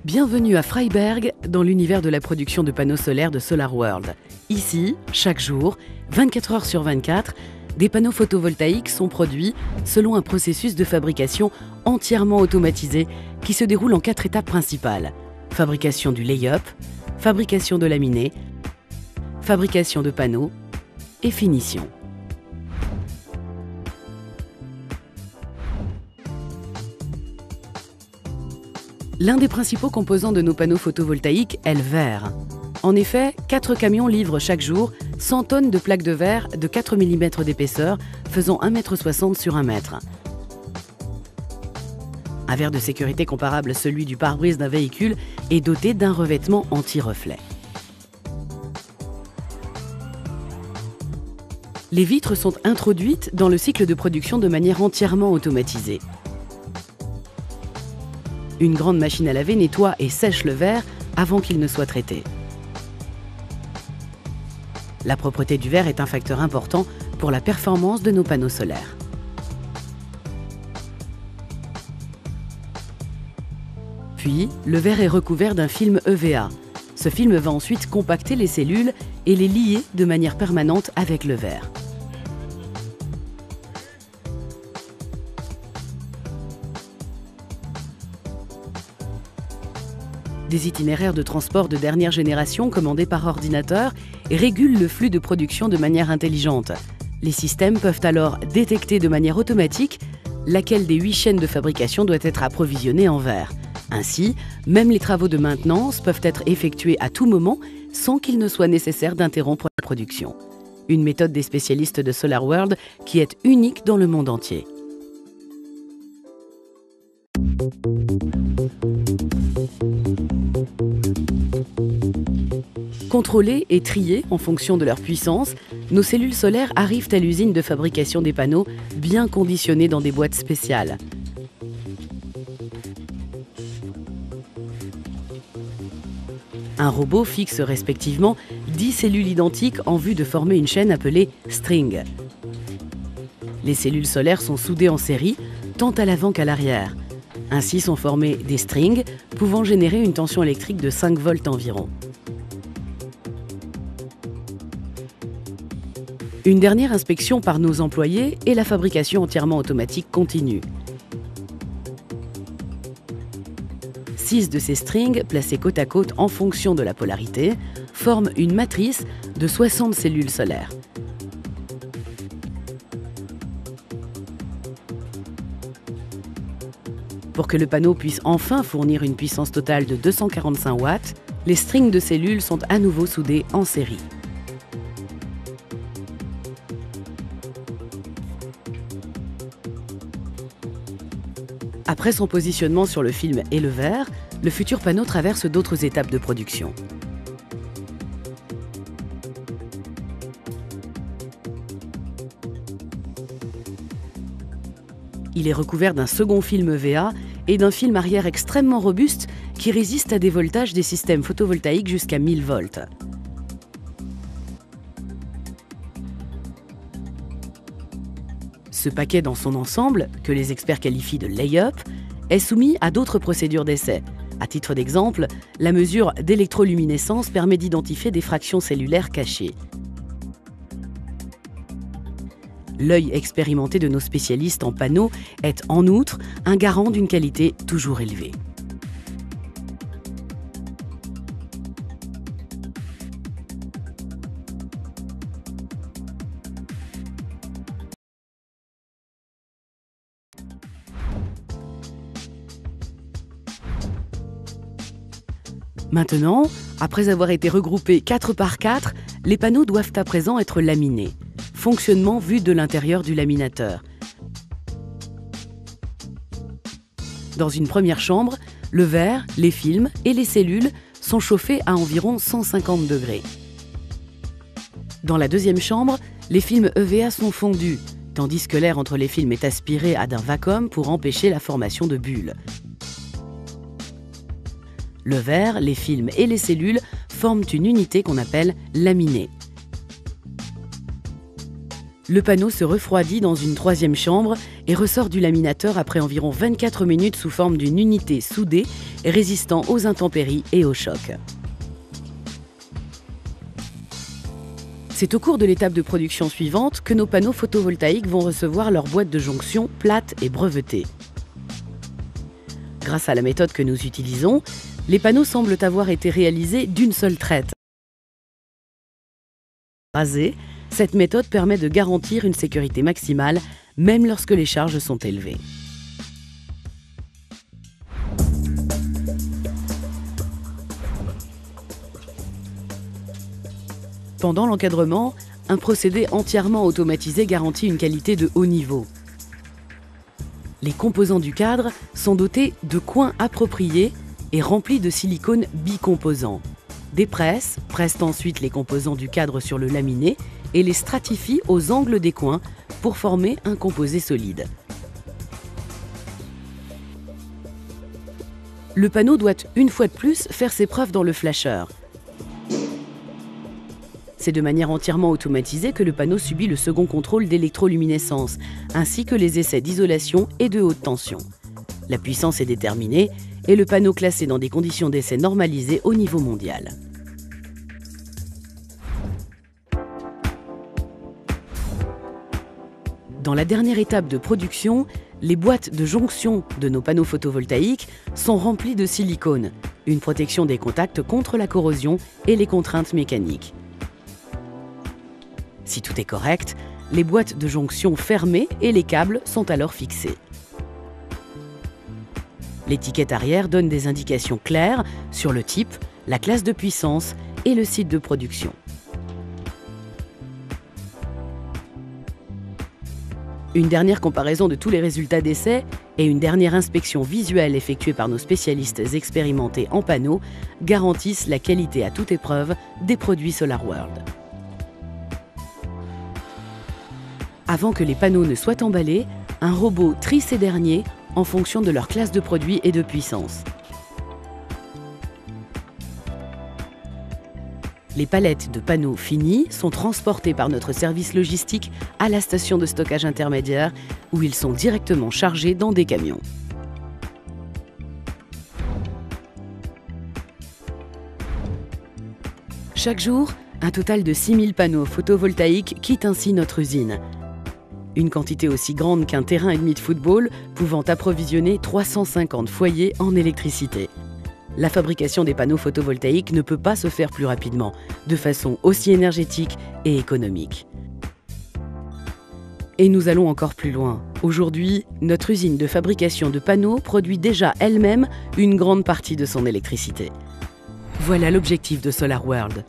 Bienvenue à Freiberg, dans l'univers de la production de panneaux solaires de SolarWorld. Ici, chaque jour, 24 heures sur 24, des panneaux photovoltaïques sont produits selon un processus de fabrication entièrement automatisé qui se déroule en 4 étapes principales. Fabrication du lay-up, fabrication de laminés, fabrication de panneaux et finition. L'un des principaux composants de nos panneaux photovoltaïques est le verre. En effet, 4 camions livrent chaque jour 100 tonnes de plaques de verre de 4 mm d'épaisseur, faisant 1,60 m sur 1 m. Un verre de sécurité comparable à celui du pare-brise d'un véhicule est doté d'un revêtement anti-reflet. Les vitres sont introduites dans le cycle de production de manière entièrement automatisée. Une grande machine à laver nettoie et sèche le verre avant qu'il ne soit traité. La propreté du verre est un facteur important pour la performance de nos panneaux solaires. Puis, le verre est recouvert d'un film EVA. Ce film va ensuite compacter les cellules et les lier de manière permanente avec le verre. Des itinéraires de transport de dernière génération commandés par ordinateur régulent le flux de production de manière intelligente. Les systèmes peuvent alors détecter de manière automatique laquelle des 8 chaînes de fabrication doit être approvisionnée en verre. Ainsi, même les travaux de maintenance peuvent être effectués à tout moment sans qu'il ne soit nécessaire d'interrompre la production. Une méthode des spécialistes de SolarWorld qui est unique dans le monde entier. Contrôlées et triées en fonction de leur puissance, nos cellules solaires arrivent à l'usine de fabrication des panneaux, bien conditionnées dans des boîtes spéciales. Un robot fixe respectivement 10 cellules identiques en vue de former une chaîne appelée string. Les cellules solaires sont soudées en série, tant à l'avant qu'à l'arrière. Ainsi sont formés des strings pouvant générer une tension électrique de 5 volts environ. Une dernière inspection par nos employés et la fabrication entièrement automatique continue. 6 de ces strings, placés côte à côte en fonction de la polarité, forment une matrice de 60 cellules solaires. Pour que le panneau puisse enfin fournir une puissance totale de 245 watts, les strings de cellules sont à nouveau soudés en série. Après son positionnement sur le film et le verre, le futur panneau traverse d'autres étapes de production. Il est recouvert d'un second film EVA et d'un film arrière extrêmement robuste qui résiste à des voltages des systèmes photovoltaïques jusqu'à 1000 volts. Ce paquet dans son ensemble, que les experts qualifient de lay-up, est soumis à d'autres procédures d'essai. À titre d'exemple, la mesure d'électroluminescence permet d'identifier des fractions cellulaires cachées. L'œil expérimenté de nos spécialistes en panneaux est en outre un garant d'une qualité toujours élevée. Maintenant, après avoir été regroupés 4 par 4, les panneaux doivent à présent être laminés. Fonctionnement vu de l'intérieur du laminateur. Dans une première chambre, le verre, les films et les cellules sont chauffés à environ 150 degrés. Dans la deuxième chambre, les films EVA sont fondus, tandis que l'air entre les films est aspiré à d'un vacuum pour empêcher la formation de bulles. Le verre, les films et les cellules forment une unité qu'on appelle laminée. Le panneau se refroidit dans une troisième chambre et ressort du laminateur après environ 24 minutes sous forme d'une unité soudée et résistant aux intempéries et aux chocs. C'est au cours de l'étape de production suivante que nos panneaux photovoltaïques vont recevoir leur boîte de jonction plate et brevetée. Grâce à la méthode que nous utilisons, les panneaux semblent avoir été réalisés d'une seule traite. Rasés, cette méthode permet de garantir une sécurité maximale, même lorsque les charges sont élevées. Pendant l'encadrement, un procédé entièrement automatisé garantit une qualité de haut niveau. Les composants du cadre sont dotés de coins appropriés et remplis de silicone bicomposant. Des presses pressent ensuite les composants du cadre sur le laminé et les stratifient aux angles des coins pour former un composé solide. Le panneau doit une fois de plus faire ses preuves dans le flasheur. C'est de manière entièrement automatisée que le panneau subit le second contrôle d'électroluminescence, ainsi que les essais d'isolation et de haute tension. La puissance est déterminée et le panneau classé dans des conditions d'essai normalisées au niveau mondial. Dans la dernière étape de production, les boîtes de jonction de nos panneaux photovoltaïques sont remplies de silicone, une protection des contacts contre la corrosion et les contraintes mécaniques. Si tout est correct, les boîtes de jonction fermées et les câbles sont alors fixés. L'étiquette arrière donne des indications claires sur le type, la classe de puissance et le site de production. Une dernière comparaison de tous les résultats d'essai et une dernière inspection visuelle effectuée par nos spécialistes expérimentés en panneaux garantissent la qualité à toute épreuve des produits SolarWorld. Avant que les panneaux ne soient emballés, un robot trie ces derniers en fonction de leur classe de produit et de puissance. Les palettes de panneaux finis sont transportées par notre service logistique à la station de stockage intermédiaire où ils sont directement chargés dans des camions. Chaque jour, un total de 6000 panneaux photovoltaïques quittent ainsi notre usine. Une quantité aussi grande qu'un terrain et demi de football pouvant approvisionner 350 foyers en électricité. La fabrication des panneaux photovoltaïques ne peut pas se faire plus rapidement, de façon aussi énergétique et économique. Et nous allons encore plus loin. Aujourd'hui, notre usine de fabrication de panneaux produit déjà elle-même une grande partie de son électricité. Voilà l'objectif de SolarWorld.